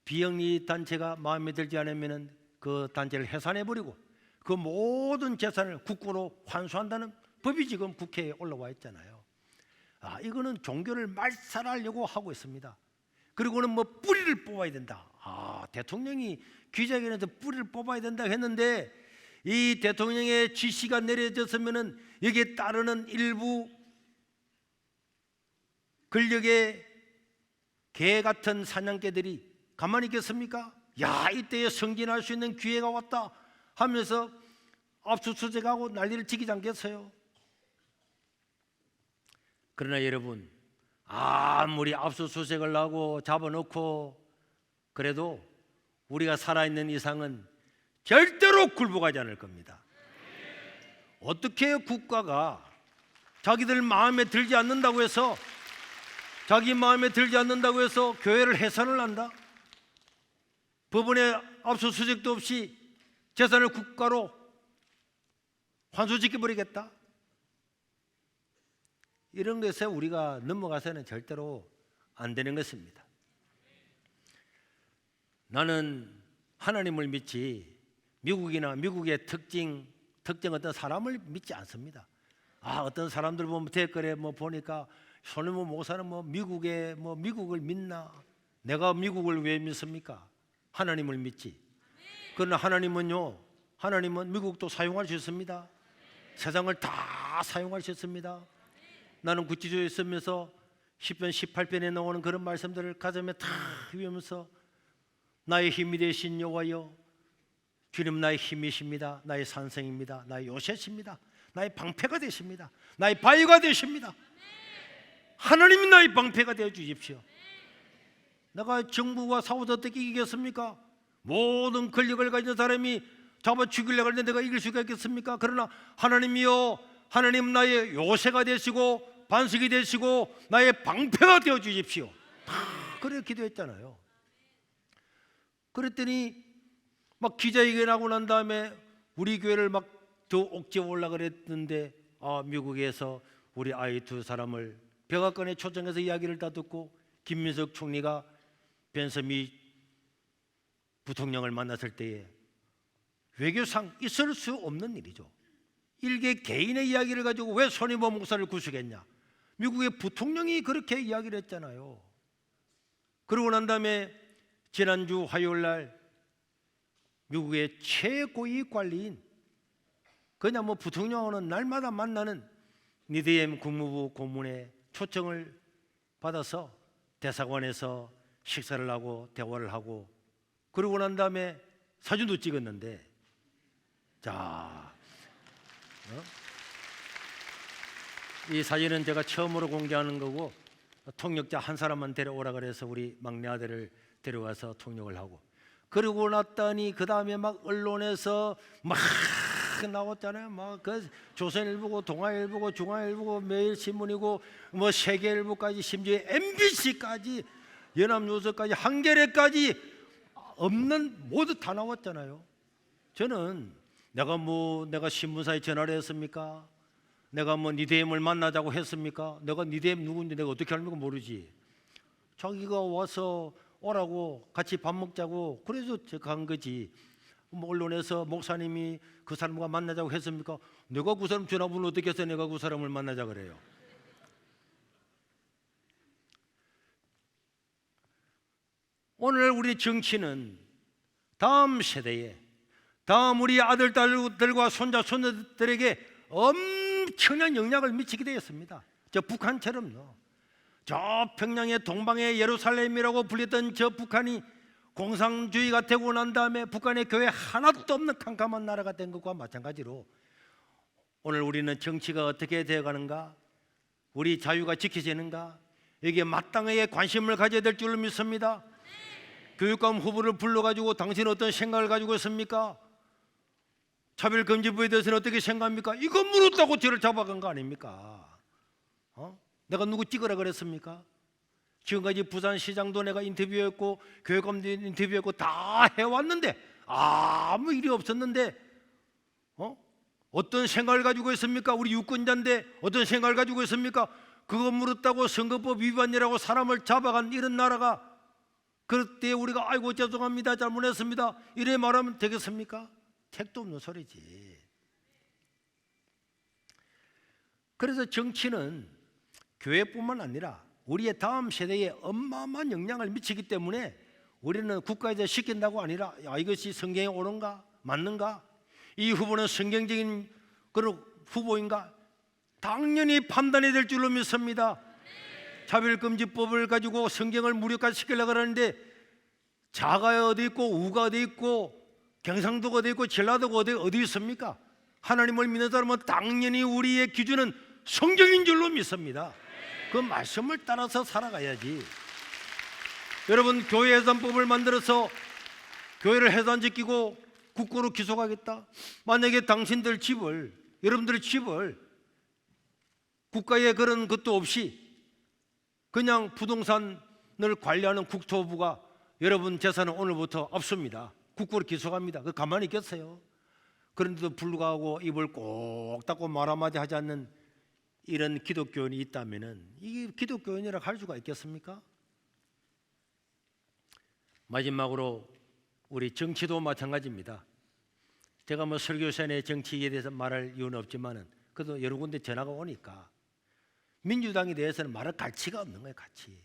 비영리 단체가 마음에 들지 않으면 그 단체를 해산해버리고 그 모든 재산을 국고로 환수한다는 법이 지금 국회에 올라와 있잖아요. 이거는 종교를 말살하려고 하고 있습니다. 그리고는 뭐 뿌리를 뽑아야 된다. 대통령이 기자회견에서 뿌리를 뽑아야 된다 했는데, 이 대통령의 지시가 내려졌으면은 여기에 따르는 일부 권력의 개 같은 사냥개들이 가만히 있겠습니까? 야, 이때에 승진할 수 있는 기회가 왔다 하면서 압수수색하고 난리를 치지 않겠어요? 그러나 여러분, 아무리 압수수색을 하고 잡아놓고 그래도 우리가 살아있는 이상은 절대로 굴복하지 않을 겁니다. 어떻게 국가가 자기들 마음에 들지 않는다고 해서, 자기 마음에 들지 않는다고 해서 교회를 해산을 한다? 법원의 압수수색도 없이 재산을 국가로 환수시켜버리겠다? 이런 것에 우리가 넘어가서는 절대로 안 되는 것입니다. 나는 하나님을 믿지 미국이나 미국의 특정 어떤 사람을 믿지 않습니다. 어떤 사람들 보면 댓글에 뭐 보니까 손흥민 목사는 뭐 미국을 믿나? 내가 미국을 왜 믿습니까? 하나님을 믿지. 그러나 하나님은 미국도 사용할 수 있습니다. 세상을 다 사용할 수 있습니다. 나는 구치소에 있으면서 10편 18편에 나오는 그런 말씀들을 가슴에 다 외우면서, 나의 힘이 되신 여호와여, 주님 나의 힘이십니다. 나의 산성입니다. 나의 요새십니다. 나의 방패가 되십니다. 나의 바위가 되십니다. 하나님이 나의 방패가 되어 주십시오. 내가 정부와 싸워서 어떻게 이기겠습니까? 모든 권력을 가진 사람이 잡아 죽이려고 하는데 내가 이길 수가 있겠습니까? 그러나 하나님이여, 하나님 나의 요새가 되시고 반석이 되시고 나의 방패가 되어 주십시오. 그래 기도했잖아요. 그랬더니 막 기자회견하고 난 다음에 우리 교회를 막 더 옥죄어 올라 그랬는데, 미국에서 우리 아이 두 사람을 백악관에 초청해서 이야기를 다 듣고 김민석 총리가 벤서미 부통령을 만났을 때에 외교상 있을 수 없는 일이죠. 일개 개인의 이야기를 가지고 왜 손희보 목사를 구속했냐? 미국의 부통령이 그렇게 이야기를 했잖아요. 그러고 난 다음에 지난주 화요일 날 미국의 최고위 관리인, 그냥 뭐 부통령은 날마다 만나는 니드엠 국무부 고문의 초청을 받아서 대사관에서 식사를 하고 대화를 하고, 그러고 난 다음에 사진도 찍었는데, 이 사진은 제가 처음으로 공개하는 거고, 통역자 한 사람만 데려오라 그래서 우리 막내 아들을 데려와서 통역을 하고, 그러고 났더니 그 다음에 막 언론에서 막 나왔잖아요. 막 그 조선일보고 동아일보고 중앙일보고 매일신문이고 뭐 세계일보까지 심지어 MBC까지 연합뉴스까지 한겨레까지 없는 모두 다 나왔잖아요. 저는 내가 신문사에 전화를 했습니까? 내가 뭐 니대임을 만나자고 했습니까? 내가 니대임 누군지 내가 어떻게 알면 모르지. 자기가 와서 오라고 같이 밥 먹자고 그래서 제가 간 거지. 뭐 언론에서 목사님이 그 사람과 만나자고 했습니까? 내가 그 사람 전화번호 어떻게 해서 내가 그 사람을 만나자 그래요. 오늘 우리 정치는 다음 세대에, 다음 우리 아들, 딸들과 손자, 손녀들에게 엄청난 영향을 미치게 되었습니다. 저 북한처럼요. 저 평양의 동방의 예루살렘이라고 불렸던 저 북한이 공산주의가 되고 난 다음에 북한의 교회 하나도 없는 캄캄한 나라가 된 것과 마찬가지로 오늘 우리는 정치가 어떻게 되어가는가, 우리 자유가 지켜지는가, 여기에 마땅하게 관심을 가져야 될 줄로 믿습니다. 교육감 후보를 불러가지고 당신은 어떤 생각을 가지고 있습니까? 차별금지법에 대해서는 어떻게 생각합니까? 이거 물었다고 저를 잡아간 거 아닙니까? 내가 누구 찍으라 그랬습니까? 지금까지 부산시장도 내가 인터뷰했고 교육감도 인터뷰했고 다 해왔는데 아무 일이 없었는데 어떤 생각을 가지고 있습니까? 우리 유권자인데 어떤 생각을 가지고 있습니까? 그거 물었다고 선거법 위반이라고 사람을 잡아간 이런 나라가, 그때 우리가 아이고 죄송합니다 잘못했습니다 이래 말하면 되겠습니까? 택도 없는 소리지. 그래서 정치는 교회뿐만 아니라 우리의 다음 세대에 어마어마한 영향을 미치기 때문에 우리는 국가에서 시킨다고 아니라 이것이 성경에 옳은가 맞는가, 이 후보는 성경적인 그런 후보인가 당연히 판단이 될 줄로 믿습니다. 차별금지법을 가지고 성경을 무력화시키려고 하는데 자가가 어디 있고 우가 어디 있고 경상도가 어디 있고 전라도가 어디 있습니까? 하나님을 믿는 사람은 당연히 우리의 기준은 성경인 줄로 믿습니다. 그 말씀을 따라서 살아가야지. 여러분, 교회 해산법을 만들어서 교회를 해산시키고 국고로 기소하겠다. 만약에 당신들 집을, 여러분들의 집을 국가의 그런 것도 없이 그냥 부동산을 관리하는 국토부가 여러분 재산은 오늘부터 없습니다. 국고로 기소합니다. 그 가만히 있겠어요? 그런데도 불구하고 입을 꼭 닫고 말 한마디 하지 않는 이런 기독교인이 있다면 이게 기독교인이라고 할 수가 있겠습니까? 마지막으로 우리 정치도 마찬가지입니다. 제가 뭐 설교사의 정치에 대해서 말할 이유는 없지만은 그래도 여러 군데 전화가 오니까 민주당에 대해서는 말할 가치가 없는 거예요. 가치.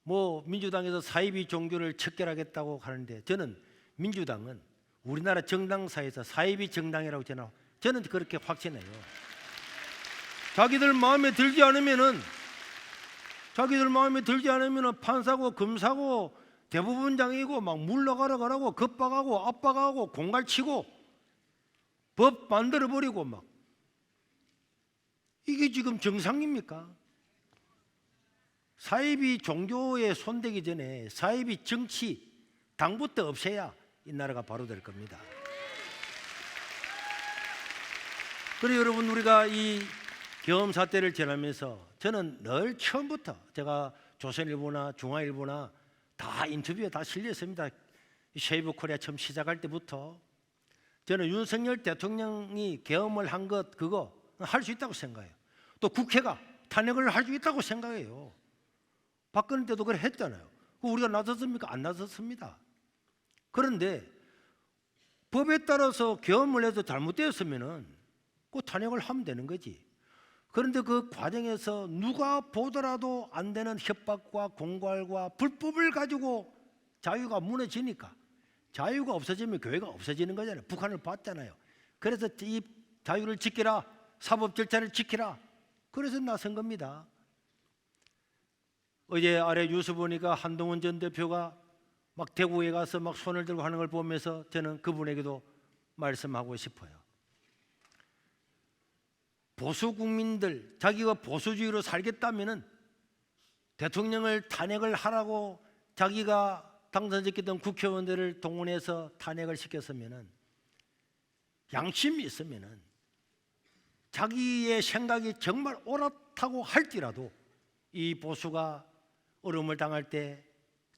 뭐 민주당에서 사이비 종교를 척결하겠다고 하는데 저는 민주당은 우리나라 정당사에서 사이비 정당이라고 저는 그렇게 확신해요. 자기들 마음에 들지 않으면은 판사고 검사고 대법원장이고 막 물러가라 가라고 겁박하고 압박하고 공갈치고 법 만들어 버리고 막 이게 지금 정상입니까? 사이비 종교에 손대기 전에 사이비 정치 당부터 없애야 이 나라가 바로 될 겁니다. 그리고 여러분, 우리가 이 계엄 사태를 지나면서 저는 늘 처음부터 제가 조선일보나 중앙일보나 다 인터뷰에 다 실렸습니다. 쉐이브 코리아 처음 시작할 때부터 저는 윤석열 대통령이 계엄을 한 것 그거 할 수 있다고 생각해요. 또 국회가 탄핵을 할 수 있다고 생각해요. 박근혜 때도 그래 했잖아요. 우리가 나섰습니까? 안 나섰습니다. 그런데 법에 따라서 계엄을 해서 잘못되었으면은 그 탄핵을 하면 되는 거지. 그런데 그 과정에서 누가 보더라도 안 되는 협박과 공갈과 불법을 가지고 자유가 무너지니까, 자유가 없어지면 교회가 없어지는 거잖아요. 북한을 봤잖아요. 그래서 이 자유를 지키라, 사법 절차를 지키라, 그래서 나선 겁니다. 어제 아래 뉴스 보니까 한동훈 전 대표가 막 대구에 가서 막 손을 들고 하는 걸 보면서 저는 그분에게도 말씀하고 싶어요. 보수 국민들, 자기가 보수주의로 살겠다면은 대통령을 탄핵을 하라고 자기가 당선됐던 국회의원들을 동원해서 탄핵을 시켰으면은, 양심이 있으면은, 자기의 생각이 정말 옳았다고 할지라도 이 보수가 어려움을 당할 때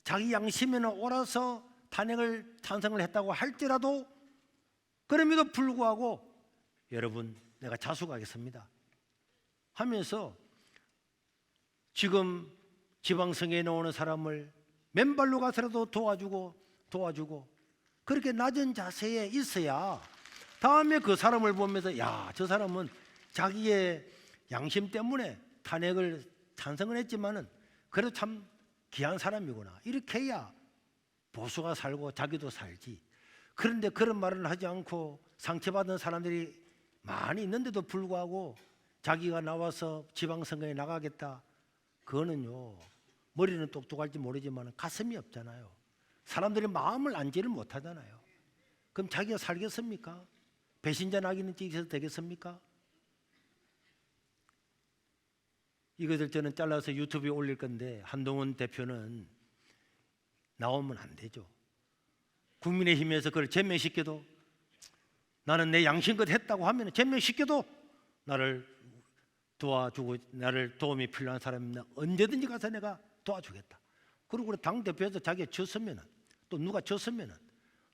자기 양심에는 옳아서 탄핵을 찬성을 했다고 할지라도, 그럼에도 불구하고 여러분 내가 자수하겠습니다 하면서 지금 지방선거에 나오는 사람을 맨발로 가서라도 도와주고 그렇게 낮은 자세에 있어야 다음에 그 사람을 보면서 야, 저 사람은 자기의 양심 때문에 탄핵을 찬성을 했지만은 그래도 참 귀한 사람이구나, 이렇게 해야 보수가 살고 자기도 살지. 그런데 그런 말을 하지 않고 상처받은 사람들이 많이 있는데도 불구하고 자기가 나와서 지방선거에 나가겠다, 그거는요, 머리는 똑똑할지 모르지만 가슴이 없잖아요. 사람들이 마음을 안지를 못하잖아요. 그럼 자기가 살겠습니까? 배신자 낙인은 찍혀서 되겠습니까? 이것을 저는 잘라서 유튜브에 올릴 건데, 한동훈 대표는 나오면 안 되죠. 국민의힘에서 그걸 제명시켜도, 나는 내 양심껏 했다고 하면 제명시켜도 나를 도와주고, 나를 도움이 필요한 사람이면 언제든지 가서 내가 도와주겠다. 그리고 당대표에서 자기가 졌으면, 또 누가 졌으면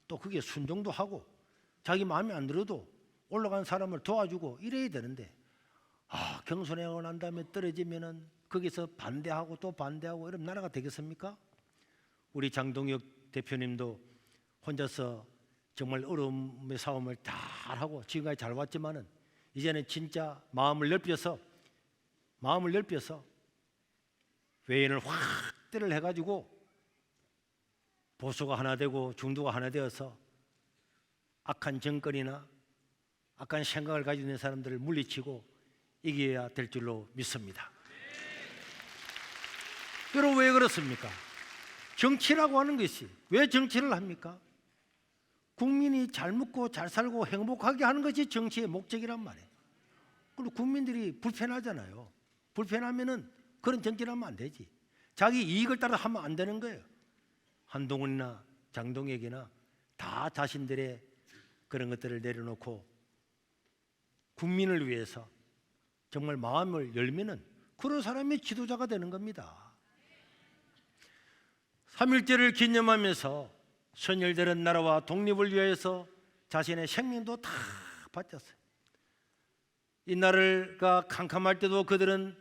또 그게 순종도 하고 자기 마음에 안 들어도 올라간 사람을 도와주고 이래야 되는데, 경선하고 난 다음에 떨어지면은 거기서 반대하고 또 반대하고 이러면 나라가 되겠습니까? 우리 장동혁 대표님도 혼자서 정말 어려움의 싸움을 잘하고 지금까지 잘 왔지만은 이제는 진짜 마음을 넓혀서 외연을 확 때를 해가지고 보수가 하나 되고 중도가 하나 되어서 악한 정권이나 악한 생각을 가지고 있는 사람들을 물리치고 이겨야 될 줄로 믿습니다. 여러분, 왜 그렇습니까? 정치라고 하는 것이 왜 정치를 합니까? 국민이 잘 먹고 잘 살고 행복하게 하는 것이 정치의 목적이란 말이에요. 그리고 국민들이 불편하잖아요. 불편하면은 그런 정치를 하면 안 되지. 자기 이익을 따라 하면 안 되는 거예요. 한동훈이나 장동혁이나 다 자신들의 그런 것들을 내려놓고 국민을 위해서 정말 마음을 열면은 그런 사람이 지도자가 되는 겁니다. 3.1절을 기념하면서 선열들은 나라와 독립을 위해서 자신의 생명도 다 바쳤어요. 이 나라가 캄캄할 때도 그들은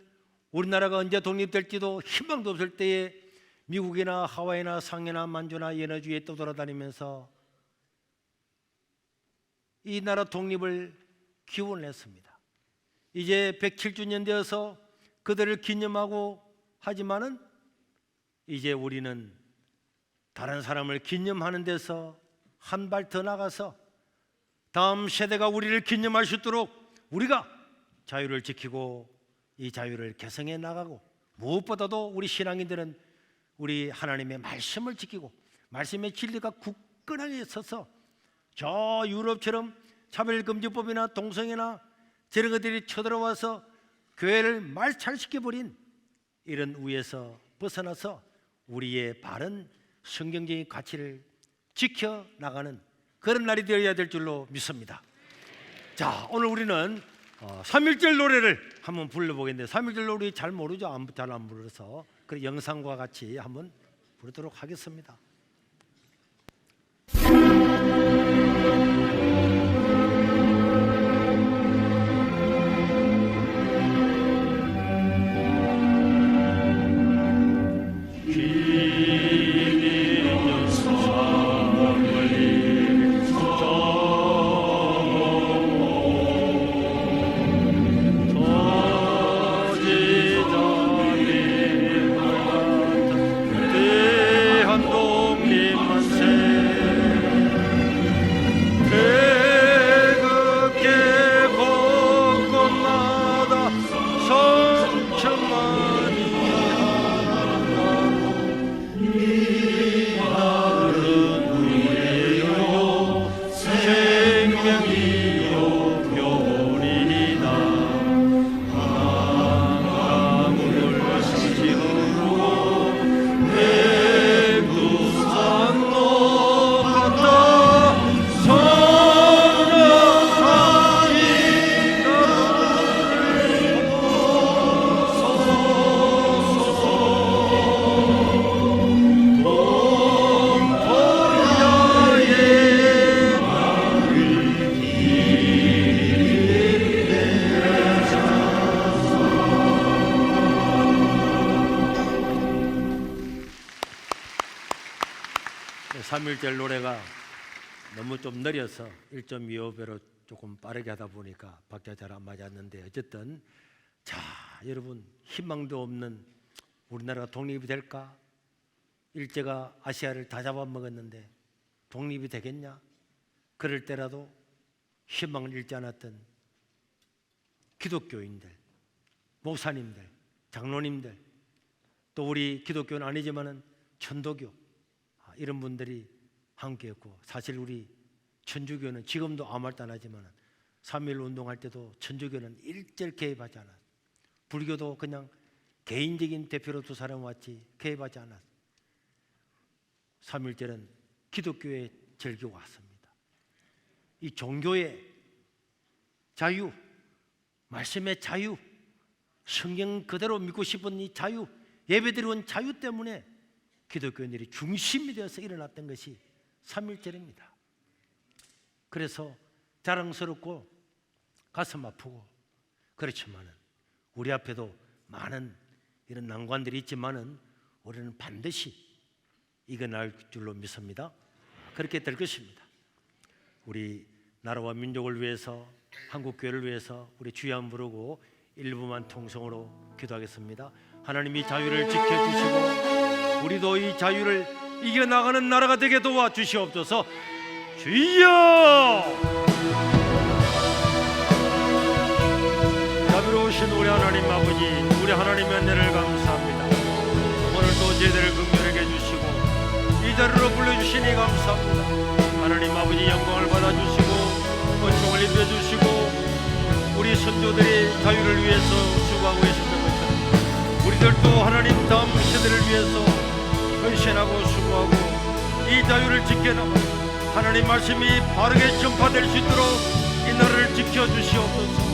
우리나라가 언제 독립될지도 희망도 없을 때에 미국이나 하와이나 상해나 만주나 연해주에 떠돌아다니면서 이 나라 독립을 기원을 했습니다. 이제 107주년 되어서 그들을 기념하고 하지만은 이제 우리는 다른 사람을 기념하는 데서 한 발 더 나가서 다음 세대가 우리를 기념할 수 있도록 우리가 자유를 지키고 이 자유를 개성해 나가고, 무엇보다도 우리 신앙인들은 우리 하나님의 말씀을 지키고 말씀의 진리가 굳건하게 서서 저 유럽처럼 차별금지법이나 동성애나 저런 것들이 쳐들어와서 교회를 말살시켜버린 이런 우에서 벗어나서 우리의 바른 성경적인 가치를 지켜나가는 그런 날이 되어야 될 줄로 믿습니다. 자, 오늘 우리는 3.1절 노래를 한번 불러보겠는데, 3.1절 노래 잘 모르죠? 잘 안 불러서 그 영상과 같이 한번 부르도록 하겠습니다. 3.1절 노래가 너무 좀 느려서 1.25배로 조금 빠르게 하다 보니까 박자 잘 안 맞았는데, 어쨌든 자, 여러분, 희망도 없는 우리나라가 독립이 될까? 일제가 아시아를 다 잡아먹었는데 독립이 되겠냐? 그럴 때라도 희망을 잃지 않았던 기독교인들, 목사님들, 장로님들, 또 우리 기독교는 아니지만은 천도교, 이런 분들이 함께했고, 사실 우리 천주교는 지금도 아무 말도 안 하지만 3.1 운동할 때도 천주교는 일절 개입하지 않았어요. 불교도 그냥 개인적인 대표로 두 사람 왔지 개입하지 않았어요. 3.1절은 기독교의 절기가 왔습니다. 이 종교의 자유, 말씀의 자유, 성경 그대로 믿고 싶은 이 자유, 예배드리는 자유 때문에 기독교인들이 중심이 되어서 일어났던 것이 3.1절입니다. 그래서 자랑스럽고 가슴 아프고 그렇지만은 우리 앞에도 많은 이런 난관들이 있지만은 우리는 반드시 이겨낼 줄로 믿습니다. 그렇게 될 것입니다. 우리 나라와 민족을 위해서, 한국 교회를 위해서 우리 주여 한번 부르고 1부만 통성으로 기도하겠습니다. 하나님이 자유를 지켜주시고 우리도 이 자유를 이겨나가는 나라가 되게 도와주시옵소서. 주여! 자비로우신 우리 하나님 아버지, 우리 하나님의 은혜를 감사합니다. 오늘도 제대를 긍휼하게 해주시고 이 자리로 불러주시니 감사합니다. 하나님 아버지, 영광을 받아주시고 은총을 입혀주시고 우리 선조들이 자유를 위해서 수고하고 계셨던 것처럼 우리들도 하나님 다음 세대를 위해서 헌신하고 수고하고 이 자유를 지켜나가 하나님 말씀이 바르게 전파될 수 있도록 이 나라를 지켜주시옵소서.